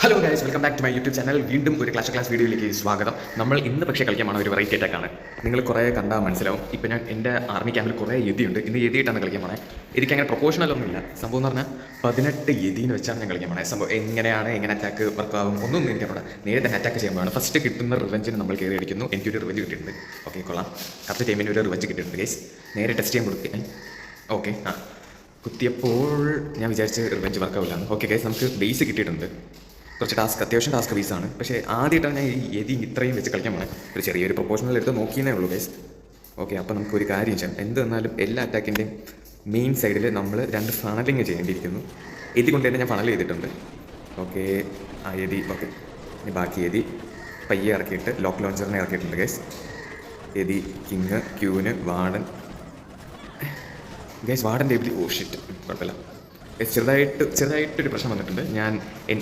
Hello guys, welcome back to my YouTube channel. വീണ്ടും ഒരു class വീഡിയോയിലേക്ക് സ്വാഗതം. നമ്മൾ ഇന്ന് പക്ഷേ കളിക്കാൻ ഒരു വെറൈറ്റി അറ്റാക്കാണ്. നിങ്ങൾ കുറേ കണ്ടാൽ മനസ്സിലാവും. ഇപ്പോൾ ഞാൻ എൻ്റെ ആർമി ക്യാമ്പിൽ കുറേ എതിയുണ്ട്. ഇന്ന് എതിയിട്ടാണ് കളിക്കാൻ പോണേ. എനിക്ക് അങ്ങനെ പ്രൊപ്പോഷണൽ ഒന്നുമില്ല. സംഭവം എന്ന് പറഞ്ഞാൽ 18 എതിന്ന് വെച്ചാണ് ഞാൻ കളിക്കാൻ പോണേ. സംഭവം എങ്ങനെ അറ്റാക്ക് വർക്കാവും ഒന്നും എനിക്കറിയാം. നേരെ തന്നെ അറ്റാക്ക് ചെയ്യുമ്പോഴാണ് ഫസ്റ്റ് കിട്ടുന്ന റിവെഞ്ചിന് നമ്മൾ കയറി അടിക്കുന്നു. എനിക്കൊരു റിവെഞ്ച് കിട്ടിയിട്ടുണ്ട്. ഓക്കെ, കൊള്ളാം. കറക്റ്റ് ടൈമിന് ഒരു റിവെഞ്ച് കിട്ടിയിട്ടുണ്ട് ഗൈസ്. നേരെ ടെസ്റ്റ് ചെയ്യാൻ കൊടുക്കുക. ഓക്കെ, കുത്തിയപ്പോൾ ഞാൻ വിചാരിച്ച് റിവെഞ്ച് വർക്കാവില്ലാന്ന്. ഓക്കെ ഗൈസ്, നമുക്ക് ബേസ് കിട്ടിയിട്ടുണ്ട്. കുറച്ച് അത്യാവശ്യം ടാസ്ക് ബേസാണ്. പക്ഷേ ആദ്യമായിട്ടാണ് ഞാൻ ഈ എതി ഇത്രയും വെച്ച് കളിക്കാൻ പോണേ. ഒരു ചെറിയൊരു പ്രൊപ്പോഷണൽ എടുത്ത് നോക്കിയേ ഉള്ളൂ ഗൈസ്. ഓക്കെ, അപ്പോൾ നമുക്കൊരു കാര്യം ചെയ്യാം. എന്ത് വന്നാലും എല്ലാ അറ്റാക്കിൻ്റെയും മെയിൻ സൈഡിൽ നമ്മൾ 2 ഫണലിങ് ചെയ്യേണ്ടിയിരിക്കുന്നു. എതി കൊണ്ട് തന്നെ ഞാൻ ഫണൽ ചെയ്തിട്ടുണ്ട്. ഓക്കെ, എതി. ഓക്കെ, ഇനി ബാക്കി എതി പയ്യെ ഇറക്കിയിട്ട് ലോക്ക് ലോഞ്ചറിനെ ഇറക്കിയിട്ടുണ്ട് ഗൈസ്. എതി, കിങ്, ക്യൂന്, വാർഡൻ. ഗൈസ് വാർഡൻ്റെ എബിലിറ്റി, ഓ ഷിറ്റ്, കുഴപ്പമില്ല. ചെറുതായിട്ടൊരു പ്രശ്നം വന്നിട്ടുണ്ട്. ഞാൻ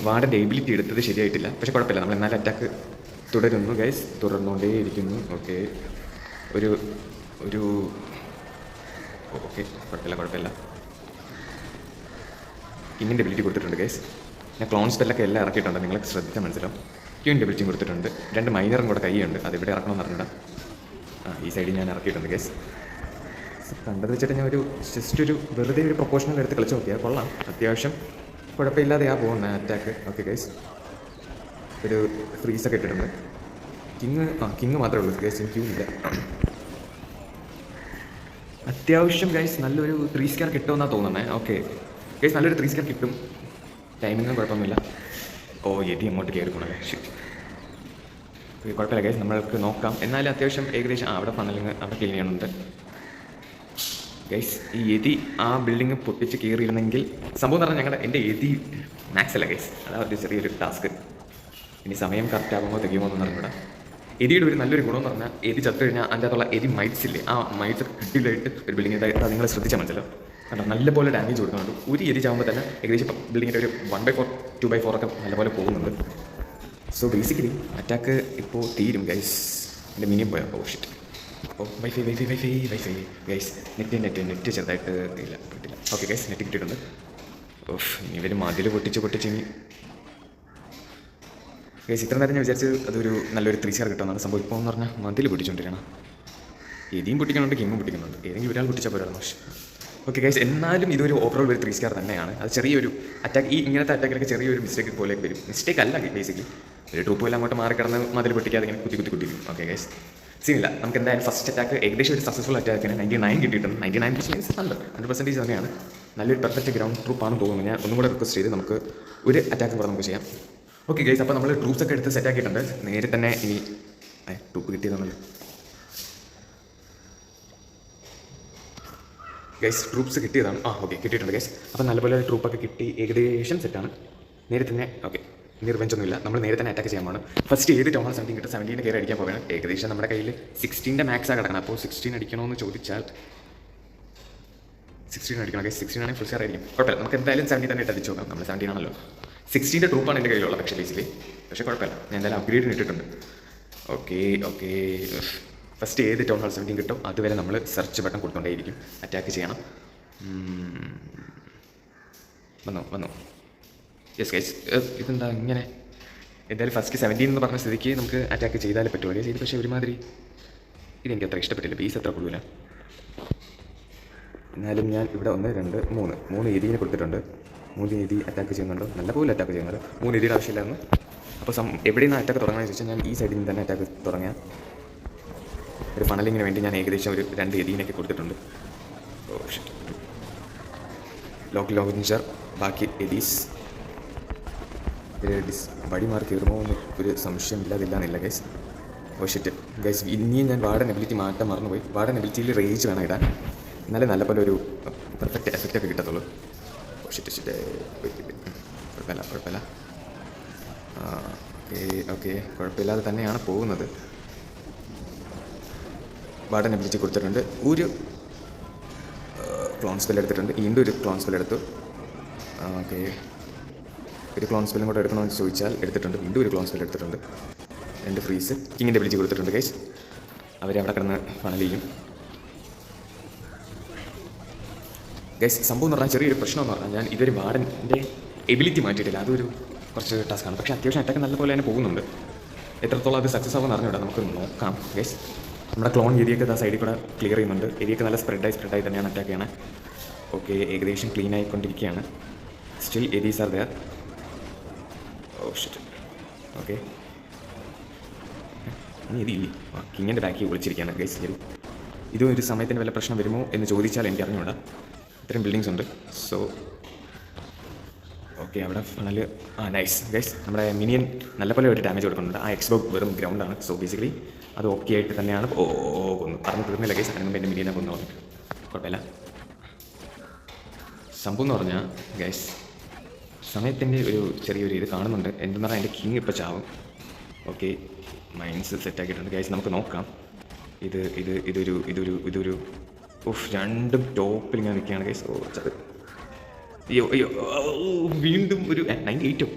വാർഡൻ്റെ എബിലിറ്റി എടുത്തത് ശരിയായിട്ടില്ല. പക്ഷേ കുഴപ്പമില്ല, നമ്മൾ എന്നാലും അറ്റാക്ക് തുടരുന്നു ഗൈസ്, തുടർന്നുകൊണ്ടേയിരിക്കുന്നു. ഓക്കെ, ഒരു ഓക്കെ, കുഴപ്പമില്ല. കിങ്ങിൻ്റെ എബിലിറ്റി കൊടുത്തിട്ടുണ്ട് ഗൈസ്. ഞാൻ ക്ലോൺ സ്പെല്ലൊക്കെ എല്ലാം ഇറക്കിയിട്ടുണ്ട്. നിങ്ങൾ ശ്രദ്ധിച്ചാൽ മനസ്സിലാവും. ക്യൂവിൻ്റെ എബിലിറ്റിയും കൊടുത്തിട്ടുണ്ട്. 2 മൈനറും കൂടെ കൈയുണ്ട്. അതിവിടെ ഇറക്കണമെന്ന് പറഞ്ഞിട്ട് ഈ സൈഡിൽ ഞാൻ ഇറക്കിയിട്ടുണ്ട് ഗൈസ്. കണ്ടത് വെച്ചിട്ട് ഞാൻ ജസ്റ്റ് ഒരു വെറുതെ ഒരു പ്രൊപ്പോഷണൽ എടുത്ത് കളിച്ച് നോക്കിയാൽ കൊള്ളാം. അത്യാവശ്യം കുഴപ്പമില്ലാതെയാ പോകുന്നത് അറ്റാക്ക്. ഓക്കെ ഗൈസ്, ഒരു ഫ്രീസൊക്കെ ഇട്ടിട്ടുണ്ട്. കിങ് മാത്രമേ ഉള്ളൂ ഗൈസ്, ക്യൂ ഇല്ല. അത്യാവശ്യം ഗൈസ് നല്ലൊരു 3 സ്റ്റാർ കിട്ടുമെന്നാണ് തോന്നുന്നത്. ഓക്കെ ഗൈസ്, നല്ലൊരു 3 സ്റ്റാർ കിട്ടും. ടൈമിങ്ങും കുഴപ്പമൊന്നുമില്ല. എതി അങ്ങോട്ട് കയറി പോകണേ. ഷിറ്റ്, കുഴപ്പമില്ല ഗൈസ്, നമ്മൾക്ക് നോക്കാം. എന്നാലും അത്യാവശ്യം ഏകദേശം അവിടെ ഫണലിങ് അവിടെ ക്ലീൻ ചെയ്യുന്നുണ്ട് ഗൈസ്. ഈ എതി ആ ബിൽഡിങ് പൊട്ടിച്ച് കയറിയിരുന്നെങ്കിൽ സംഭവം എന്ന് പറഞ്ഞാൽ എൻ്റെ എതി മാക്സ് അല്ല ഗൈസ്. അതാ ഒരു ചെറിയൊരു ടാസ്ക്. ഇനി സമയം കറക്റ്റ് ആകുമ്പോൾ തികയുമോ എന്ന് പറഞ്ഞില്ല. എതിയുടെ ഒരു നല്ലൊരു ഗുണമെന്ന് പറഞ്ഞാൽ എതി ചത്തു കഴിഞ്ഞാൽ അതിൻ്റെ അകത്തുള്ള എതി മൈറ്റ്സ് ഇല്ലേ, ആ മൈറ്റ്സ് കിട്ടിയിലായിട്ട് ഒരു ബിൽഡിങ്ങിൻ്റെ നിങ്ങൾ ശ്രദ്ധിച്ചാൽ മനസ്സിലാവും. കാരണം നല്ലപോലെ ഡാമേജ് കൊടുക്കുന്നുണ്ട്. ഒരു എതി ചാകുമ്പോൾ തന്നെ ഏകദേശം ബിൽഡിങ്ങിൻ്റെ ഒരു 1/4 2/4 ഒക്കെ നല്ലപോലെ പോകുന്നുണ്ട്. സോ ബേസിക്കലി അറ്റാക്ക് ഇപ്പോൾ തീരും ഗൈസ്. എൻ്റെ മിനിയം പോയാൽ ഷിറ്റ്. Wifi guys. നെറ്റ് ചെറുതായിട്ട് ഇല്ല, കിട്ടില്ല. ഓക്കെ ഗൈസ്, നെറ്റ് കിട്ടിയിട്ടുണ്ട്. ഇനി ഇവർ മതിൽ പൊട്ടിച്ച് ഇനി ഗൈസ് ഇത്ര നേരം ഞാൻ വിചാരിച്ച് അതൊരു നല്ലൊരു 3 സ്റ്റാർ കിട്ടുമെന്നാണ്. സംഭവം ഇപ്പോൾ എന്ന് പറഞ്ഞാൽ മതിൽ പൊട്ടിച്ചുകൊണ്ടിരിക്കണം. എതിയും പൊട്ടിക്കുന്നുണ്ട്, കിങ്ങും പൊട്ടിക്കുന്നുണ്ട്. ഏതെങ്കിലും ഒരാൾ പൊട്ടിച്ചാൽ പോരാണ്. ഓക്കെ ഗൈസ്, എന്നാലും ഇതൊരു ഓവറോൾ ഒരു 3 സ്റ്റാർ തന്നെയാണ്. അത് ചെറിയൊരു അറ്റാക്ക്, ഇങ്ങനത്തെ അറ്റാക്കിലൊക്കെ ചെറിയൊരു മിസ്റ്റേക്ക് പോലെ വരും. മിസ്റ്റേക്ക് അല്ല ബേസിക്കലി, ഒരു ട്രൂപ്പ് എല്ലാം അങ്ങോട്ട് മാറിക്കിടന്ന് മതിൽ പൊട്ടിക്കാതെ ഇങ്ങനെ കുത്തി. ഓക്കെ ഗൈസ്, സീനില്ല. നമുക്ക് എന്തായാലും ഫസ്റ്റ് അറ്റാക്ക് ഏകദേശം ഒരു സക്സസ്ഫുൾ അറ്റാക്കിന് 99 കിട്ടിയിട്ടുണ്ട്. 99 മീൻസ് നല്ല 100% തന്നെയാണ്. നല്ലൊരു പെർഫെക്റ്റ് ഗ്രൗണ്ട് ട്രൂപ്പാണ് തോന്നുന്നത്. ഞാൻ ഒന്നും കൂടെ റിക്വസ്റ്റ് ചെയ്ത് നമുക്ക് ഒരു അറ്റാക്ക് കൂടെ നമുക്ക് ചെയ്യാം. ഓക്കെ ഗൈസ്, അപ്പോൾ നമ്മൾ ട്രൂപ്സ് ഒക്കെ എടുത്ത് സെറ്റ് ആക്കിയിട്ടുണ്ട്. നേരെ തന്നെ ഇനി ട്രൂപ്പ് കിട്ടിയതാണല്ലോ ഗൈസ്, ട്രൂപ്സ് കിട്ടിയതാണ്. ഓക്കെ, കിട്ടിയിട്ടുണ്ട് ഗൈസ്. അപ്പോൾ നല്ലപോലെ ട്രൂപ്പൊക്കെ കിട്ടി, ഏകദേശം സെറ്റാണ്. നേരെ തന്നെ ഓക്കെ, ഇനി റിവെഞ്ചൊന്നുമില്ല. നമ്മൾ നേരെ തന്നെ അറ്റാക്ക് ചെയ്യാൻ പോകണം. ഫസ്റ്റ് ഏത് ടൗൺ 17 കിട്ടും, 17 കയറി അടിക്കാൻ പോവുകയാണ്. ഏകദേശം നമ്മുടെ കയ്യിൽ 16ൻ്റെ മാക്സാണ് കിടക്കണം. അപ്പോൾ 16 അടിക്കണമെന്ന് ചോദിച്ചാൽ 16 അടിക്കണം ഗൈസ്. 16 ആണെങ്കിൽ ഫുൾ സ്റ്റാർ ആയിരിക്കും. കുഴപ്പമില്ല, നമുക്ക് എന്തായാലും 17 തന്നെ അടിച്ചു നോക്കാം. നമ്മൾ 17 ആണല്ലോ. 16ൻ്റെ ട്രൂപ്പാണ് എൻ്റെ കയ്യിലുള്ളത് പക്ഷേ കുഴപ്പമില്ല, ഞാൻ എന്തായാലും അപ്ഗ്രേഡിന് ഇട്ടിട്ടുണ്ട്. ഓക്കെ, ഫസ്റ്റ് ഏത് ടൗൺ 17 കിട്ടും അതുവരെ നമ്മൾ സെർച്ച് ബട്ടൺ കൊടുത്തുകൊണ്ടേയിരിക്കും. അറ്റാക്ക് ചെയ്യണം. വന്നു യെസ് ഗൈസ്. ഇതെന്താ ഇങ്ങനെ? എന്തായാലും ഫസ്റ്റ് 17 എന്ന് പറഞ്ഞ സ്ഥിതിക്ക് നമുക്ക് അറ്റാക്ക് ചെയ്താലേ പറ്റുള്ളൂ ചെയ്ത്. പക്ഷേ ഒരുമാതിരി ഇതെനിക്ക് അത്ര ഇഷ്ടപ്പെട്ടില്ല. ബേസ് അത്ര കൂടുതലാണ്. എന്നാലും ഞാൻ ഇവിടെ 1 2 3 എതിനെ കൊടുത്തിട്ടുണ്ട്. 3 എതി അറ്റാക്ക് ചെയ്യുന്നുണ്ട്. നല്ലപോലെ അറ്റാക്ക് ചെയ്യുന്നുണ്ട്. 3 എതിയുടെ ആവശ്യമില്ലായിരുന്നു. അപ്പോൾ എവിടെ നിന്ന് അറ്റാക്ക് തുടങ്ങുകയെന്ന് ചോദിച്ചാൽ ഞാൻ ഈ സൈഡിൽ നിന്ന് തന്നെ അറ്റാക്ക് തുടങ്ങിയ ഒരു ഫണലിങ്ങിന് വേണ്ടി ഞാൻ ഏകദേശം ഒരു 2 എതിനൊക്കെ കൊടുത്തിട്ടുണ്ട്. ലോക്ക് ലോഞ്ചർ, ബാക്കി എതീസ്. വടി മാറി കയറുമോ എന്ന് ഒരു സംശയം ഇല്ലാതില്ല ഗൈസ്. ഷിറ്റ് ഗൈസ്, ഇനിയും ഞാൻ വാർഡൻ എബിലിറ്റി മാറ്റാൻ മറന്നുപോയി. വാർഡൻ എബിലിറ്റിയിൽ റേജ് വേണം ഇടാൻ, എന്നാലേ നല്ലപോലെ ഒരു പെർഫെക്റ്റ് എഫക്റ്റൊക്കെ കിട്ടത്തുള്ളൂ. ഷിറ്റ് കുഴപ്പമില്ല. ഓക്കെ, കുഴപ്പമില്ലാതെ തന്നെയാണ് പോകുന്നത്. വാർഡൻ എബിലിറ്റി കൊടുത്തിട്ടുണ്ട്. ഒരു ക്ലോൺ സ്പെൽ എടുത്തിട്ടുണ്ട്. വീണ്ടും ഒരു ക്ലോൺ സ്പെൽ എടുത്തു. ഓക്കെ, ഒരു ക്ലോൺ സ്പെല്ലും കൂടെ എടുക്കണമെന്ന് ചോദിച്ചാൽ എടുത്തിട്ടുണ്ട്. വീണ്ടും ഒരു ക്ലോൺ സ്പെൽ എടുത്തിട്ടുണ്ട്. 2 ഫ്രീസ്. കിങ്ങിൻ്റെ എബിലിറ്റി കൊടുത്തിട്ടുണ്ട് ഗൈസ്. അവരവിടെ കിടന്ന് ഫണൽ ചെയ്യും ഗൈസ്. സംഭവം എന്ന് പറഞ്ഞാൽ ചെറിയൊരു പ്രശ്നം എന്ന് പറഞ്ഞാൽ ഞാൻ ഇതൊരു വാർഡൻ്റെ എബിലിറ്റി മാറ്റിയിട്ടില്ല. അതൊരു കുറച്ച് ടാസ്ക്കാണ്. പക്ഷേ അത്യാവശ്യം അറ്റാക്ക് നല്ല പോലെ തന്നെ പോകുന്നുണ്ട്. എത്രത്തോളം അത് സക്സസ് ആവുമെന്ന് അറിഞ്ഞൂടാ, നമുക്ക് നോക്കാം ഗൈസ്. നമ്മുടെ ക്ലോൺ ഏരിയയൊക്കെ ആ സൈഡിൽ കൂടെ ക്ലിയർ ചെയ്യുന്നുണ്ട്. ഏരിയയൊക്കെ നല്ല സ്പ്രെഡായി തന്നെയാണ് അറ്റാക്ക് ചെയ്യണത്. ഓക്കെ, ഏകദേശം ക്ലീൻ ആയിക്കൊണ്ടിരിക്കുകയാണ്. Still areas are there. Oh shit. Okay, ഇനി ഇതില്ലേ കിങ്ങിൻ്റെ ബാക്കി വിളിച്ചിരിക്കുകയാണ് ഗൈസ്. ശരി, ഇതും ഒരു സമയത്തിന് വല്ല പ്രശ്നം വരുമോ എന്ന് ചോദിച്ചാൽ എനിക്ക് അറിഞ്ഞൂടാ. ഇത്രയും ബിൽഡിങ്സ് ഉണ്ട്. സോ ഓക്കെ, അവിടെ ഫണൽ നൈസ് ഗൈസ്. നമ്മുടെ മിനിയൻ നല്ലപോലെ ഒരു ഡാമേജ് കൊടുക്കുന്നുണ്ട്. ആ എക്സ്ബോ വെറും ഗ്രൗണ്ടാണ്. സോ ബേസിക്കലി അത് ഓക്കെ ആയിട്ട് തന്നെയാണ് പറഞ്ഞു തീർന്നില്ല ഗൈസ്. അതിന് മുമ്പ് എൻ്റെ മിനിയനെ കൊന്നു പറഞ്ഞു. കുഴപ്പമില്ല. സംഭവം എന്ന് പറഞ്ഞാൽ ഗൈസ്, സമയത്തിൻ്റെ ഒരു ചെറിയൊരു ഇത് കാണുന്നുണ്ട്. എന്തെന്ന് പറഞ്ഞാൽ എൻ്റെ കിങ് ഇപ്പോൾ ചാവും. ഓക്കെ, മൈൻസ് സെറ്റാക്കിയിട്ടുണ്ട് ഗൈസ്. നമുക്ക് നോക്കാം. ഇതൊരു രണ്ടും ടോപ്പിൽ ഇങ്ങനെ നിൽക്കുകയാണ് ഗൈസ്. ചത്. അയ്യോ വീണ്ടും ഒരു 98.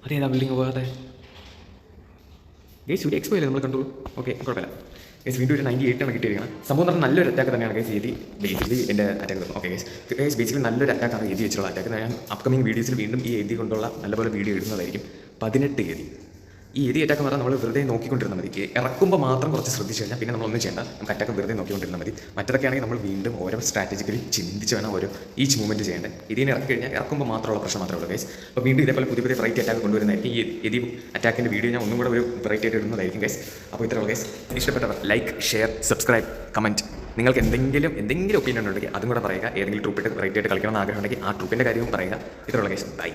അതേതാ ബിൽഡിങ് പോകാതെ ഗൈസ്? ഒരു എക്സ്പോ അല്ലേ നമ്മൾ കണ്ടോളൂ. ഓക്കെ, കുഴപ്പമില്ല ഗൈസ്. വീണ്ടും ഒരു 98 കിട്ടിയിരിക്കണം. സംഭവം പറഞ്ഞാൽ നല്ലൊരു അറ്റാക്ക് തന്നെയാണ് ഗൈസ്. ബേസിക്കലി എൻ്റെ അറ്റാക്ക് തന്നു. ഓക്കെ ഗൈസ്, ബേസിക്കലി നല്ലൊരു അറ്റാക്കാണ് വെച്ചിട്ടുള്ള അറ്റാക്ക്. ഞാൻ അപ്കമിങ് വീഡിയോസിൽ വീണ്ടും ഈ കൊണ്ടുള്ള നല്ലപോലെ വീഡിയോ ഇടുന്നതായിരിക്കും. 18 ഈ അറ്റാക്ക് പറഞ്ഞാൽ നമ്മൾ വെറുതെ നോക്കിക്കൊണ്ടിരുന്നാൽ മതി. ഇറക്കുമ്പോൾ മാത്രം കുറച്ച് ശ്രദ്ധിച്ചു കഴിഞ്ഞാൽ പിന്നെ നമ്മളൊന്നും ചെയ്യേണ്ട. നമുക്ക് അറ്റാക്ക് വെറുതെ നോക്കിക്കൊണ്ടിരുന്നാൽ മതി. മറ്റൊക്കെ ആണെങ്കിൽ നമ്മൾ വീണ്ടും ഓരോ സ്ട്രാറ്റജിക്കലി ചിന്തിച്ച് വേണം ഓരോ ഈച്ച് മൂവ്മെൻറ്റ് ചെയ്യേണ്ടത്. ഇറക്കി കഴിഞ്ഞാൽ ഇറക്കുമ്പോൾ മാത്രമുള്ള പ്രശ്നം മാത്രമേ ഉള്ളൂ ഗൈസ്. അപ്പോൾ വീണ്ടും ഇതേപോലെ പുതിയ വെറൈറ്റി അറ്റാക്ക് കൊണ്ടുവരുന്നതായിരിക്കും. ഈ അറ്റാക്കിൻ്റെ വീഡിയോ ഞാൻ ഒന്നും കൂടെ ഒരു വെറൈറ്റി ആയിട്ട് ഇടുന്നതായിരിക്കും ഗൈസ്. അപ്പോൾ ഇത്രയുള്ള ഗൈസ്. ഇഷ്ടപ്പെട്ടവർ ലൈക്ക്, ഷെയർ, സബ്സ്ക്രൈബ്, കമൻറ്റ്. നിങ്ങൾക്ക് എന്തെങ്കിലും ഒപ്പീനിയൻ ഉണ്ടെങ്കിൽ അതും കൂടെ പറയുക. ഏതെങ്കിലും ട്രൂപ്പിട്ട് വെറൈറ്റി ആയിട്ട് കളിക്കണമെന്ന് ആഗ്രഹം ഉണ്ടെങ്കിൽ ആ ട്രൂപ്പിൻ്റെ കാര്യവും പറയുക. ഇത്രയുള്ള ഗൈസ്. ബൈ.